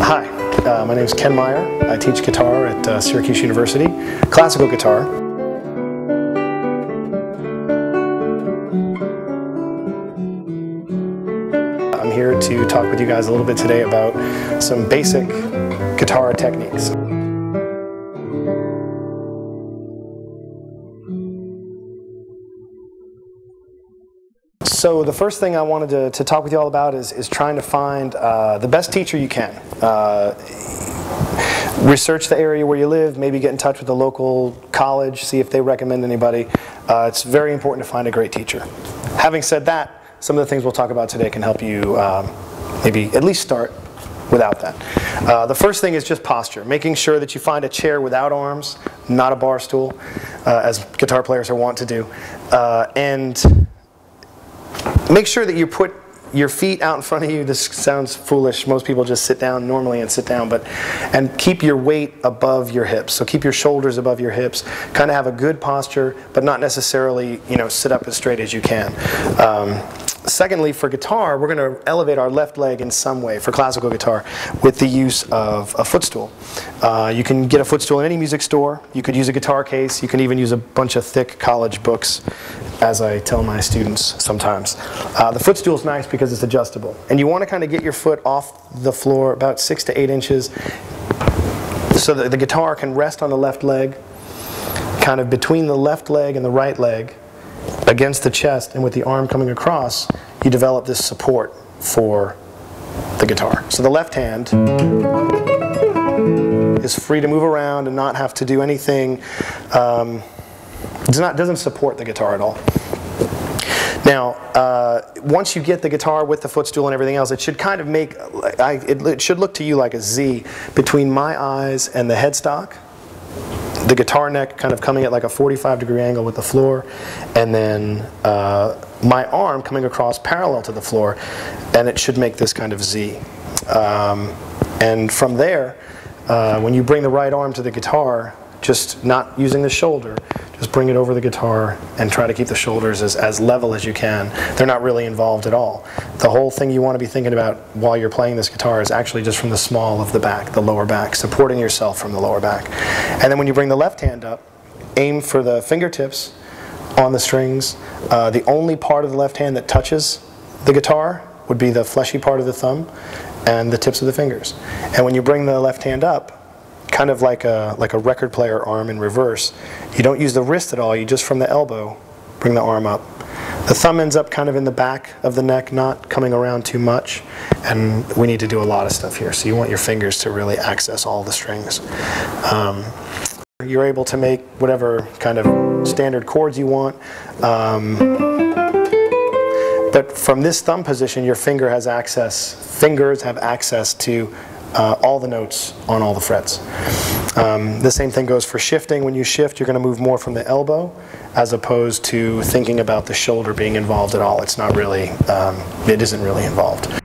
Hi, my name is Ken Meyer. I teach guitar at Syracuse University, classical guitar. I'm here to talk with you guys a little bit today about some basic guitar techniques. So the first thing I wanted to talk with you all about is trying to find the best teacher you can. Research the area where you live, maybe get in touch with the local college, see if they recommend anybody. It's very important to find a great teacher. Having said that, some of the things we'll talk about today can help you maybe at least start without that. The first thing is just posture, making sure that you find a chair without arms, not a bar stool, as guitar players are wont to do. And make sure that you put your feet out in front of you. This sounds foolish. Most people just sit down normally and sit down, and keep your weight above your hips. So keep your shoulders above your hips. Kind of have a good posture, but not necessarily, sit up as straight as you can. Secondly, for guitar, we're going to elevate our left leg in some way for classical guitar with the use of a footstool. You can get a footstool in any music store. You could use a guitar case. You can even use a bunch of thick college books, as I tell my students sometimes. The footstool is nice because it's adjustable. And you want to kind of get your foot off the floor about 6 to 8 inches so that the guitar can rest on the left leg, kind of between the left leg and the right leg, against the chest, and with the arm coming across, you develop this support for the guitar. So the left hand is free to move around and not have to do anything. Doesn't support the guitar at all. Now, once you get the guitar with the footstool and everything else, it should kind of make, it should look to you like a Z between my eyes and the headstock. The guitar neck kind of coming at like a 45-degree angle with the floor, and then my arm coming across parallel to the floor, and it should make this kind of Z. And from there, when you bring the right arm to the guitar, just not using the shoulder, just bring it over the guitar and try to keep the shoulders as level as you can. They're not really involved at all. The whole thing you want to be thinking about while you're playing this guitar is actually just from the small of the back, the lower back, supporting yourself from the lower back. And then when you bring the left hand up, aim for the fingertips on the strings. The only part of the left hand that touches the guitar would be the fleshy part of the thumb and the tips of the fingers. And when you bring the left hand up, kind of like a record player arm in reverse, you don't use the wrist at all, you just from the elbow bring the arm up. The thumb ends up kind of in the back of the neck, not coming around too much, and we need to do a lot of stuff here, so you want your fingers to really access all the strings. You're able to make whatever kind of standard chords you want, but from this thumb position your fingers have access to all the notes on all the frets. The same thing goes for shifting. When you shift, you're going to move more from the elbow as opposed to thinking about the shoulder being involved at all. It's not really, it isn't really involved.